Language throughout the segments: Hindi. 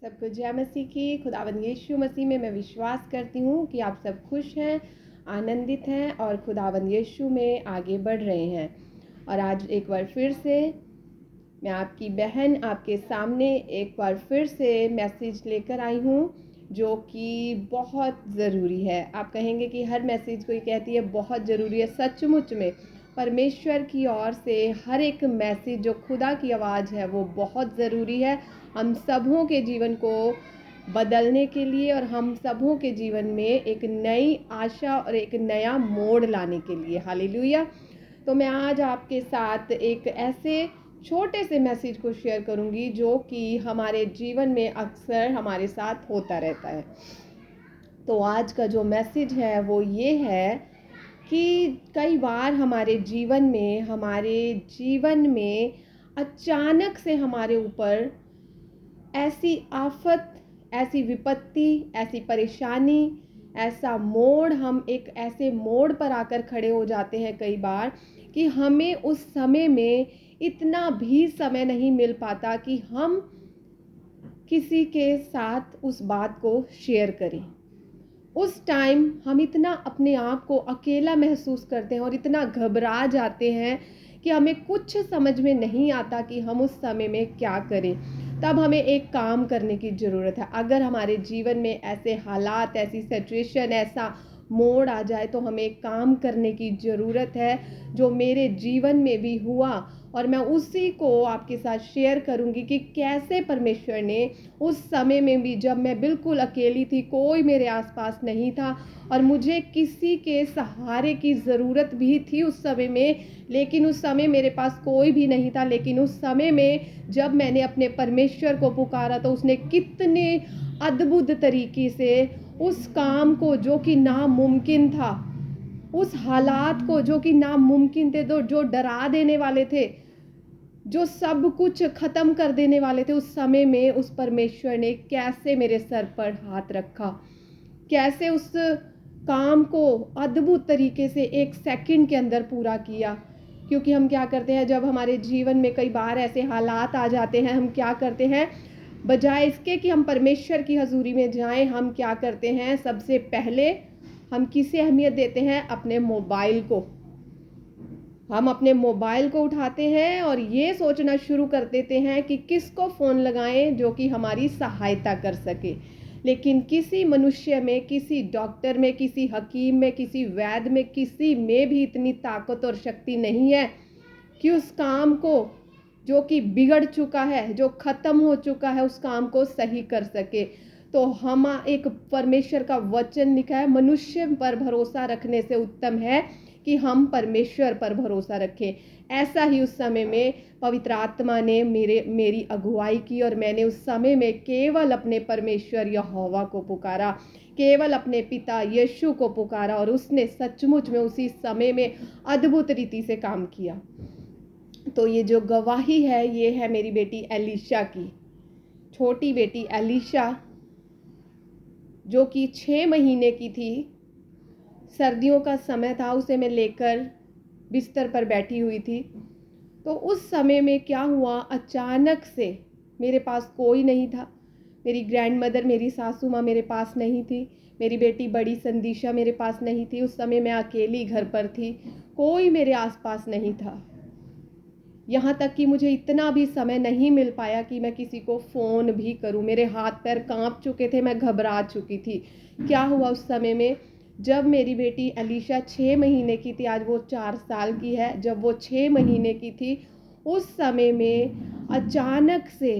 सबको जय मसीह की। खुदावंद यीशु मसीह में मैं विश्वास करती हूँ कि आप सब खुश हैं, आनंदित हैं और खुदावंद यीशु में आगे बढ़ रहे हैं। और आज एक बार फिर से मैं आपकी बहन आपके सामने एक बार फिर से मैसेज लेकर आई हूँ जो कि बहुत ज़रूरी है। आप कहेंगे कि हर मैसेज कोई कहती है बहुत ज़रूरी है। सचमुच में परमेश्वर की ओर से हर एक मैसेज जो खुदा की आवाज़ है वो बहुत ज़रूरी है हम सबों के जीवन को बदलने के लिए और हम सबों के जीवन में एक नई आशा और एक नया मोड़ लाने के लिए। हालेलुया। तो मैं आज आपके साथ एक ऐसे छोटे से मैसेज को शेयर करूंगी जो कि हमारे जीवन में अक्सर हमारे साथ होता रहता है। तो आज का जो मैसेज है वो ये है कि कई बार हमारे जीवन में अचानक से हमारे ऊपर ऐसी आफत, ऐसी विपत्ति, ऐसी परेशानी, ऐसा मोड़, हम एक ऐसे मोड़ पर आकर खड़े हो जाते हैं कई बार कि हमें उस समय में इतना भी समय नहीं मिल पाता कि हम किसी के साथ उस बात को शेयर करें। उस टाइम हम इतना अपने आप को अकेला महसूस करते हैं और इतना घबरा जाते हैं कि हमें कुछ समझ में नहीं आता कि हम उस समय में क्या करें। तब हमें एक काम करने की ज़रूरत है। अगर हमारे जीवन में ऐसे हालात, ऐसी सिचुएशन, ऐसा मोड़ आ जाए तो हमें एक काम करने की ज़रूरत है जो मेरे जीवन में भी हुआ और मैं उसी को आपके साथ शेयर करूंगी कि कैसे परमेश्वर ने उस समय में भी, जब मैं बिल्कुल अकेली थी, कोई मेरे आसपास नहीं था और मुझे किसी के सहारे की ज़रूरत भी थी उस समय में, लेकिन उस समय मेरे पास कोई भी नहीं था। लेकिन उस समय में जब मैंने अपने परमेश्वर को पुकारा तो उसने कितने अद्भुत तरीके से उस काम को जो कि नामुमकिन था, उस हालात को जो कि नामुमकिन थे, तो जो डरा देने वाले थे, जो सब कुछ खत्म कर देने वाले थे, उस समय में उस परमेश्वर ने कैसे मेरे सर पर हाथ रखा, कैसे उस काम को अद्भुत तरीके से एक सेकंड के अंदर पूरा किया। क्योंकि हम क्या करते हैं, जब हमारे जीवन में कई बार ऐसे हालात आ जाते हैं, हम क्या करते हैं, बजाय इसके कि हम परमेश्वर की हजूरी में जाएं, हम क्या करते हैं, सबसे पहले हम किसे अहमियत देते हैं, अपने मोबाइल को। हम अपने मोबाइल को उठाते हैं और ये सोचना शुरू कर देते हैं कि किसको फ़ोन लगाएं जो कि हमारी सहायता कर सके। लेकिन किसी मनुष्य में, किसी डॉक्टर में, किसी हकीम में, किसी वैद्य में, किसी में भी इतनी ताकत और शक्ति नहीं है कि उस काम को जो कि बिगड़ चुका है, जो ख़त्म हो चुका है, उस काम को सही कर सके। तो हम एक परमेश्वर का वचन लिखा है, मनुष्य पर भरोसा रखने से उत्तम है कि हम परमेश्वर पर भरोसा रखें। ऐसा ही उस समय में पवित्र आत्मा ने मेरी अगुवाई की और मैंने उस समय में केवल अपने परमेश्वर यहोवा को पुकारा, केवल अपने पिता यीशु को पुकारा और उसने सचमुच में उसी समय में अद्भुत रीति से काम किया। तो ये जो गवाही है, ये है मेरी बेटी एलिशा की, छोटी बेटी एलिशा, जो कि 6 महीने की थी। सर्दियों का समय था, उसे मैं लेकर बिस्तर पर बैठी हुई थी। तो उस समय में क्या हुआ, अचानक से मेरे पास कोई नहीं था। मेरी ग्रैंड मदर, मेरी सासू माँ मेरे पास नहीं थी, मेरी बेटी बड़ी संदीशा मेरे पास नहीं थी। उस समय मैं अकेली घर पर थी, कोई मेरे आसपास नहीं था। यहाँ तक कि मुझे इतना भी समय नहीं मिल पाया कि मैं किसी को फ़ोन भी करूँ। मेरे हाथ पैर कांप चुके थे, मैं घबरा चुकी थी। क्या हुआ उस समय में, जब मेरी बेटी एलिशा 6 महीने की थी, आज वो 4 साल की है, जब वो 6 महीने की थी, उस समय में अचानक से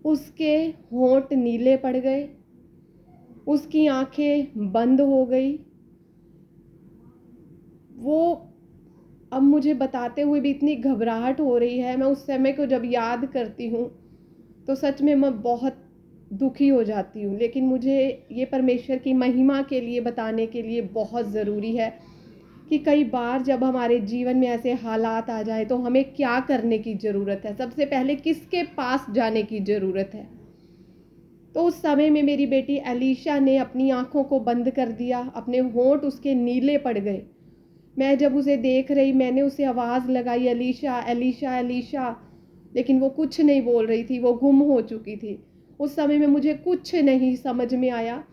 उसके होंठ नीले पड़ गए, उसकी आंखें बंद हो गई। वो अब मुझे बताते हुए भी इतनी घबराहट हो रही है। मैं उस समय को जब याद करती हूँ तो सच में मैं बहुत दुखी हो जाती हूँ। लेकिन मुझे ये परमेश्वर की महिमा के लिए बताने के लिए बहुत ज़रूरी है कि कई बार जब हमारे जीवन में ऐसे हालात आ जाए तो हमें क्या करने की ज़रूरत है, सबसे पहले किसके पास जाने की ज़रूरत है। तो उस समय में मेरी बेटी एलिशा ने अपनी आंखों को बंद कर दिया, अपने होंठ उसके नीले पड़ गए। मैं जब उसे देख रही, मैंने उसे आवाज़ लगाई, एलिशा एलिशा एलिशा। लेकिन वो कुछ नहीं बोल रही थी, वो गुम हो चुकी थी। उस समय में मुझे कुछ नहीं समझ में आया,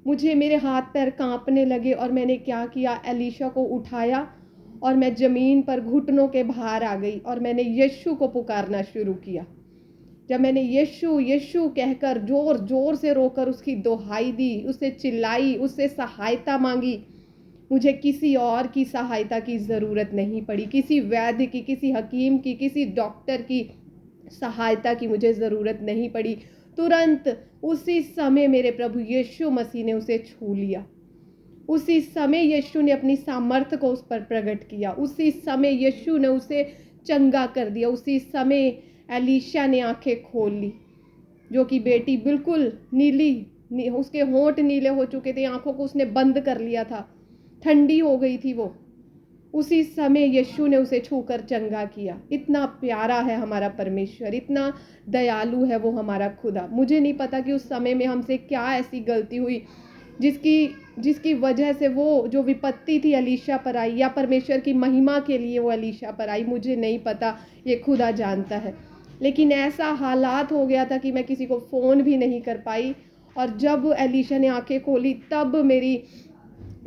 मुझे मेरे हाथ पैर कांपने लगे और मैंने क्या किया, एलिशा को उठाया और मैं ज़मीन पर घुटनों के बाहर आ गई और मैंने यीशु को पुकारना शुरू किया। जब मैंने यीशु यीशु कहकर जोर जोर से रोकर उसकी दुहाई दी, उससे चिल्लाई, उससे सहायता मांगी, मुझे किसी और की सहायता की ज़रूरत नहीं पड़ी, किसी वैद्य की, किसी हकीम की, किसी डॉक्टर की सहायता की मुझे ज़रूरत नहीं पड़ी। तुरंत उसी समय मेरे प्रभु यीशु मसीह ने उसे छू लिया। उसी समय यीशु ने अपनी सामर्थ्य को उस पर प्रकट किया। उसी समय यीशु ने उसे चंगा कर दिया। उसी समय एलीशा ने आंखें खोल ली, जो कि बेटी बिल्कुल नीली, उसके होंठ नीले हो चुके थे, आंखों को उसने बंद कर लिया था, ठंडी हो गई थी वो। उसी समय यीशु ने उसे छूकर चंगा किया। इतना प्यारा है हमारा परमेश्वर, इतना दयालु है वो हमारा खुदा। मुझे नहीं पता कि उस समय में हमसे क्या ऐसी गलती हुई जिसकी वजह से वो जो विपत्ति थी एलीशा पर आई, या परमेश्वर की महिमा के लिए वो एलीशा पर आई, मुझे नहीं पता, ये खुदा जानता है। लेकिन ऐसा हालात हो गया था कि मैं किसी को फ़ोन भी नहीं कर पाई। और जब एलीशा ने आंखें खोली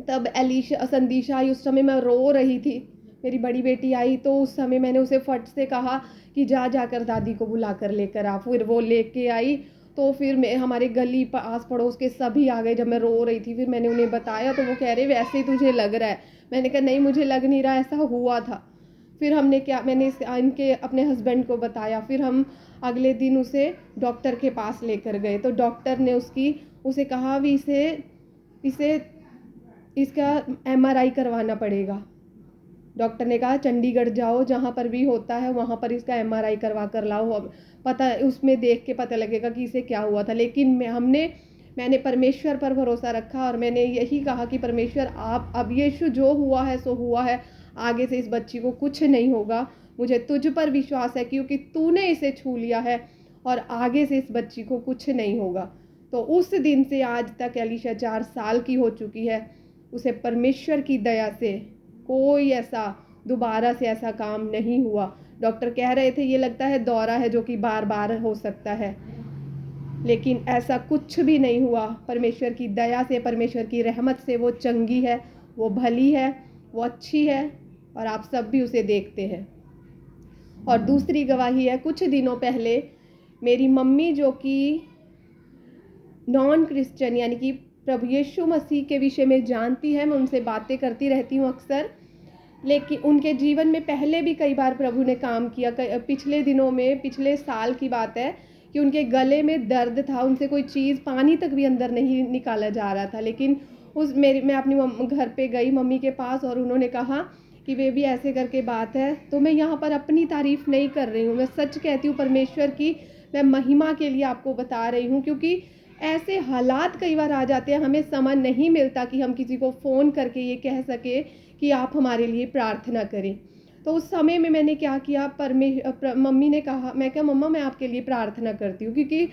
तब एलिशा संदीशा आई। उस समय मैं रो रही थी। मेरी बड़ी बेटी आई तो उस समय मैंने उसे फट से कहा कि जाकर दादी को बुला कर लेकर आ। फिर वो लेके आई, तो फिर मैं हमारे गली आस पड़ोस के सभी आ गए। जब मैं रो रही थी फिर मैंने उन्हें बताया, तो वो कह रहे वैसे ही तुझे लग रहा है। मैंने कहा नहीं, मुझे लग नहीं रहा, ऐसा हुआ था। फिर मैंने इनके अपने हस्बैंड को बताया। फिर हम अगले दिन उसे डॉक्टर के पास लेकर गए, तो डॉक्टर ने उसे कहा भी इसे इसका MRI करवाना पड़ेगा। डॉक्टर ने कहा चंडीगढ़ जाओ, जहाँ पर भी होता है वहाँ पर इसका MRI करवा कर लाओ, पता उसमें देख के पता लगेगा कि इसे क्या हुआ था। लेकिन मैंने परमेश्वर पर भरोसा रखा और मैंने यही कहा कि परमेश्वर आप, अब यीशु जो हुआ है सो हुआ है, आगे से इस बच्ची को कुछ नहीं होगा। मुझे तुझ पर विश्वास है क्योंकि तूने इसे छू लिया है और आगे से इस बच्ची को कुछ नहीं होगा। तो उस दिन से आज तक एलिशा 4 साल की हो चुकी है। उसे परमेश्वर की दया से कोई ऐसा दोबारा से ऐसा काम नहीं हुआ। डॉक्टर कह रहे थे ये लगता है दौरा है जो कि बार बार हो सकता है, लेकिन ऐसा कुछ भी नहीं हुआ। परमेश्वर की दया से, परमेश्वर की रहमत से वो चंगी है, वो भली है, वो अच्छी है और आप सब भी उसे देखते हैं। और दूसरी गवाही है, कुछ दिनों पहले मेरी मम्मी जो कि नॉन क्रिश्चियन यानी कि प्रभु यीशु मसीह के विषय में जानती है, मैं उनसे बातें करती रहती हूँ अक्सर, लेकिन उनके जीवन में पहले भी कई बार प्रभु ने काम किया। पिछले दिनों में, पिछले साल की बात है कि उनके गले में दर्द था, उनसे कोई चीज़, पानी तक भी अंदर नहीं निकाला जा रहा था। लेकिन मैं अपनी घर पे गई मम्मी के पास और उन्होंने कहा कि बेबी ऐसे करके बात है। तो मैं यहाँ पर अपनी तारीफ़ नहीं कर रही हूँ, मैं सच कहती हूँ, परमेश्वर की मैं महिमा के लिए आपको बता रही हूँ। क्योंकि ऐसे हालात कई बार आ जाते हैं, हमें समय नहीं मिलता कि हम किसी को फ़ोन करके ये कह सके कि आप हमारे लिए प्रार्थना करें। तो उस समय में मैंने क्या किया, मम्मी ने कहा, मैं क्या मम्मा मैं आपके लिए प्रार्थना करती हूँ, क्योंकि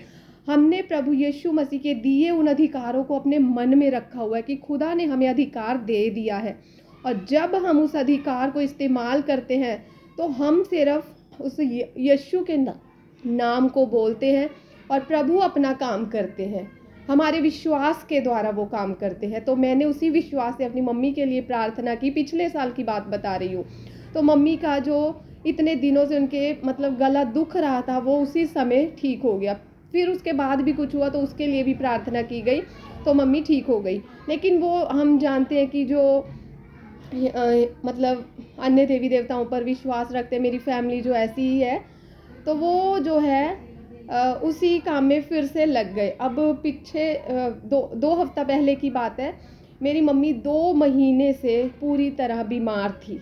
हमने प्रभु यीशु मसीह के दिए उन अधिकारों को अपने मन में रखा हुआ है कि खुदा ने हमें अधिकार दे दिया है, और जब हम उस अधिकार को इस्तेमाल करते हैं तो हम सिर्फ उस यीशु के नाम को बोलते हैं और प्रभु अपना काम करते हैं, हमारे विश्वास के द्वारा वो काम करते हैं। तो मैंने उसी विश्वास से अपनी मम्मी के लिए प्रार्थना की। पिछले साल की बात बता रही हूँ। तो मम्मी का जो इतने दिनों से उनके मतलब गला दुख रहा था वो उसी समय ठीक हो गया। फिर उसके बाद भी कुछ हुआ तो उसके लिए भी प्रार्थना की गई, तो मम्मी ठीक हो गई। लेकिन वो हम जानते हैं कि जो मतलब अन्य देवी देवताओं पर विश्वास रखते हैं, मेरी फैमिली जो ऐसी ही है, तो वो जो है उसी काम में फिर से लग गए। अब पीछे 2 हफ्ता पहले की बात है, मेरी मम्मी 2 महीने से पूरी तरह बीमार थी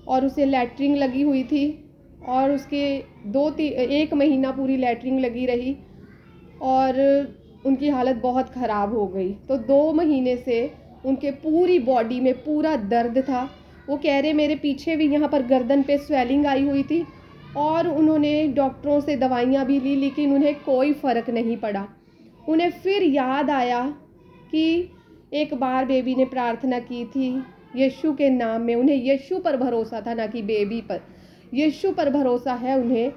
और उसे लैट्रिन लगी हुई थी और उसके 1 महीना पूरी लैट्रिन लगी रही और उनकी हालत बहुत ख़राब हो गई। तो 2 महीने से उनके पूरी बॉडी में पूरा दर्द था। वो कह रहे मेरे पीछे भी यहाँ पर गर्दन पे स्वेलिंग आई हुई थी और उन्होंने डॉक्टरों से दवाइयाँ भी ली, लेकिन उन्हें कोई फ़र्क नहीं पड़ा। उन्हें फिर याद आया कि एक बार बेबी ने प्रार्थना की थी यीशु के नाम में। उन्हें यीशु पर भरोसा था, ना कि बेबी पर। यीशु पर भरोसा है उन्हें,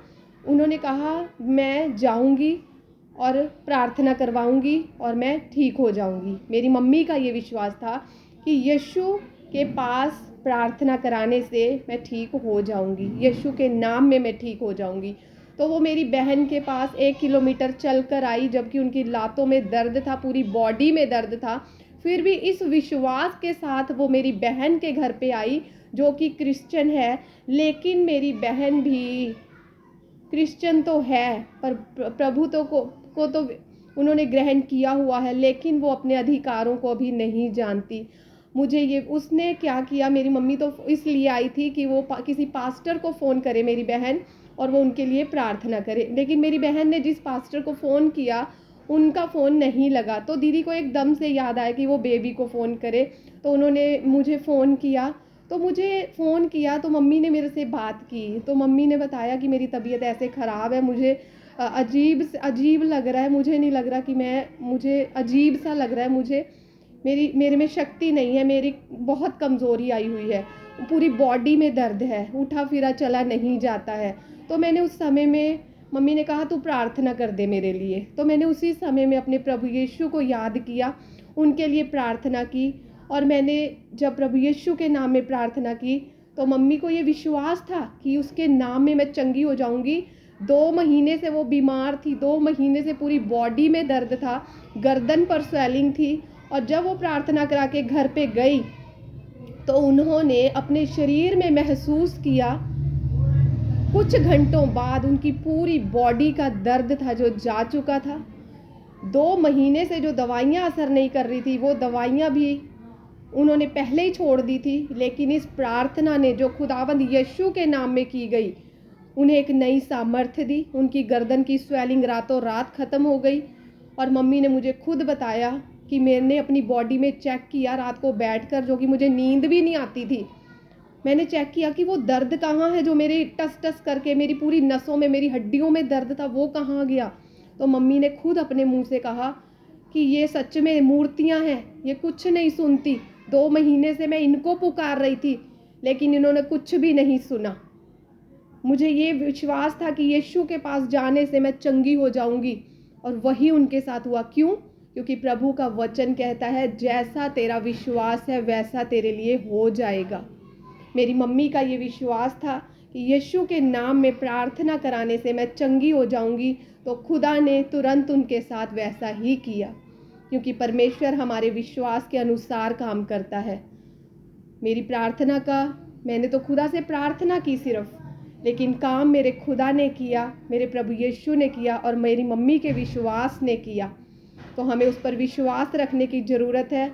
उन्होंने कहा मैं जाऊंगी और प्रार्थना करवाऊंगी और मैं ठीक हो जाऊंगी। मेरी मम्मी का ये विश्वास था कि यीशु के पास प्रार्थना कराने से मैं ठीक हो जाऊंगी, यीशु के नाम में मैं ठीक हो जाऊंगी। तो वो मेरी बहन के पास 1 किलोमीटर चल कर आई, जबकि उनकी लातों में दर्द था, पूरी बॉडी में दर्द था। फिर भी इस विश्वास के साथ वो मेरी बहन के घर पे आई, जो कि क्रिश्चियन है। लेकिन मेरी बहन भी क्रिश्चियन तो है, पर प्रभु को तो उन्होंने ग्रहण किया हुआ है, लेकिन वो अपने अधिकारों को भी नहीं जानती। मुझे ये उसने क्या किया, मेरी मम्मी तो इसलिए आई थी कि वो किसी पास्टर को फ़ोन करे मेरी बहन, और वो उनके लिए प्रार्थना करे। लेकिन मेरी बहन ने जिस पास्टर को फ़ोन किया उनका फ़ोन नहीं लगा। तो दीदी को एकदम से याद आया कि वो बेबी को फ़ोन करे, तो उन्होंने मुझे फ़ोन किया। तो मुझे फ़ोन किया तो मम्मी ने मेरे से बात की, तो मम्मी ने बताया कि मेरी तबीयत ऐसे ख़राब है, मुझे अजीब लग रहा है, मुझे नहीं लग रहा कि मुझे अजीब सा लग रहा है, मुझे मेरे में शक्ति नहीं है, मेरी बहुत कमज़ोरी आई हुई है, पूरी बॉडी में दर्द है, उठा फिरा चला नहीं जाता है। तो मैंने उस समय में, मम्मी ने कहा तू प्रार्थना कर दे मेरे लिए। तो मैंने उसी समय में अपने प्रभु यीशु को याद किया, उनके लिए प्रार्थना की। और मैंने जब प्रभु यीशु के नाम में प्रार्थना की तो मम्मी को ये विश्वास था कि उसके नाम में मैं चंगी हो जाऊंगी। 2 महीने से वो बीमार थी, 2 महीने से पूरी बॉडी में दर्द था, गर्दन पर स्वेलिंग थी। और जब वो प्रार्थना करा के घर पे गई तो उन्होंने अपने शरीर में महसूस किया, कुछ घंटों बाद उनकी पूरी बॉडी का दर्द था जो जा चुका था। 2 महीने से जो दवाइयाँ असर नहीं कर रही थी, वो दवाइयाँ भी उन्होंने पहले ही छोड़ दी थी। लेकिन इस प्रार्थना ने जो खुदावंद यीशु के नाम में की गई, उन्हें एक नई सामर्थ्य दी। उनकी गर्दन की स्वेलिंग रातों रात ख़त्म हो गई। और मम्मी ने मुझे खुद बताया कि मैंने अपनी बॉडी में चेक किया रात को बैठकर, जो कि मुझे नींद भी नहीं आती थी। मैंने चेक किया कि वो दर्द कहाँ है जो मेरी टस टस करके मेरी पूरी नसों में, मेरी हड्डियों में दर्द था, वो कहाँ गया। तो मम्मी ने खुद अपने मुंह से कहा कि ये सच में मूर्तियाँ हैं, ये कुछ नहीं सुनती। 2 महीने से मैं इनको पुकार रही थी, लेकिन इन्होंने कुछ भी नहीं सुना। मुझे ये विश्वास था कि यीशु के पास जाने से मैं चंगी हो जाऊंगी, और वही उनके साथ हुआ। क्यों? क्योंकि प्रभु का वचन कहता है जैसा तेरा विश्वास है वैसा तेरे लिए हो जाएगा। मेरी मम्मी का ये विश्वास था कि यीशु के नाम में प्रार्थना कराने से मैं चंगी हो जाऊंगी, तो खुदा ने तुरंत उनके साथ वैसा ही किया, क्योंकि परमेश्वर हमारे विश्वास के अनुसार काम करता है। मेरी प्रार्थना का, मैंने तो खुदा से प्रार्थना की सिर्फ, लेकिन काम मेरे खुदा ने किया, मेरे प्रभु यीशु ने किया और मेरी मम्मी के विश्वास ने किया। तो हमें उस पर विश्वास रखने की ज़रूरत है।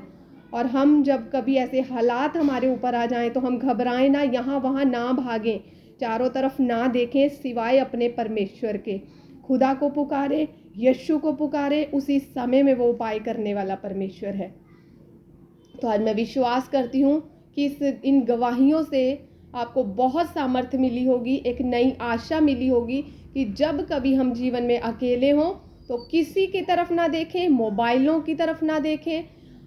और हम जब कभी ऐसे हालात हमारे ऊपर आ जाएं तो हम घबराएं ना, यहाँ वहाँ ना भागें, चारों तरफ ना देखें सिवाय अपने परमेश्वर के। खुदा को पुकारे, यीशु को पुकारे, उसी समय में वो उपाय करने वाला परमेश्वर है। तो आज मैं विश्वास करती हूँ कि इन गवाहियों से आपको बहुत सामर्थ्य मिली होगी, एक नई आशा मिली होगी कि जब कभी हम जीवन में अकेले हों तो किसी की तरफ ना देखें, मोबाइलों की तरफ ना देखें,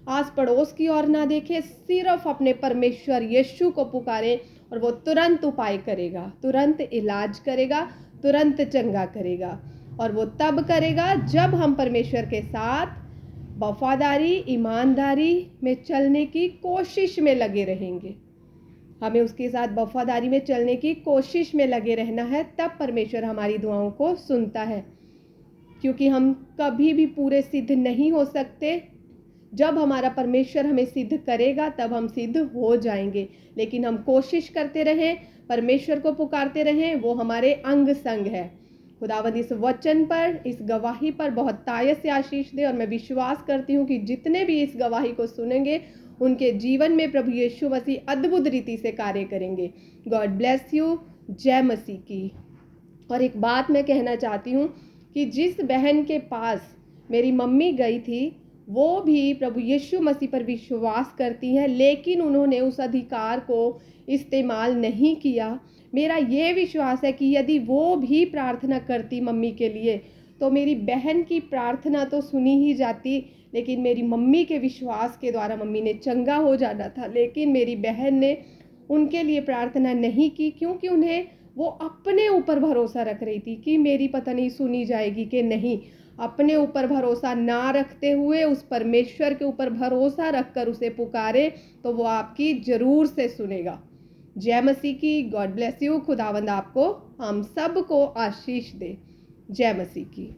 आस पड़ोस की ओर ना देखें, सिर्फ अपने परमेश्वर यीशु को पुकारें और वो तुरंत उपाय करेगा, तुरंत इलाज करेगा, तुरंत चंगा करेगा। और वो तब करेगा जब हम परमेश्वर के साथ वफादारी, ईमानदारी में चलने की कोशिश में लगे रहेंगे। हमें उसके साथ वफादारी में चलने की कोशिश में लगे रहना है, तब परमेश्वर हमारी दुआओं को सुनता है। क्योंकि हम कभी भी पूरे सिद्ध नहीं हो सकते, जब हमारा परमेश्वर हमें सिद्ध करेगा तब हम सिद्ध हो जाएंगे। लेकिन हम कोशिश करते रहें, परमेश्वर को पुकारते रहें, वो हमारे अंग संग है। खुदावंद इस वचन पर, इस गवाही पर बहुत तायत से आशीष दे। और मैं विश्वास करती हूँ कि जितने भी इस गवाही को सुनेंगे उनके जीवन में प्रभु यीशु मसीह अद्भुत रीति से कार्य करेंगे। God bless you. जय मसीह की। और एक बात मैं कहना चाहती हूँ कि जिस बहन के पास मेरी मम्मी गई थी वो भी प्रभु यीशु मसीह पर विश्वास करती हैं, लेकिन उन्होंने उस अधिकार को इस्तेमाल नहीं किया। मेरा ये विश्वास है कि यदि वो भी प्रार्थना करती मम्मी के लिए तो मेरी बहन की प्रार्थना तो सुनी ही जाती, लेकिन मेरी मम्मी के विश्वास के द्वारा मम्मी ने चंगा हो जाना था। लेकिन मेरी बहन ने उनके लिए प्रार्थना नहीं की, क्योंकि उन्हें वो अपने ऊपर भरोसा रख रही थी कि मेरी पता नहीं सुनी जाएगी कि नहीं। अपने ऊपर भरोसा ना रखते हुए उस परमेश्वर के ऊपर भरोसा रखकर उसे पुकारे तो वो आपकी ज़रूर से सुनेगा। जय मसीह की। God bless you. खुदावंद आपको हम सबको आशीष दे। जय मसीह की।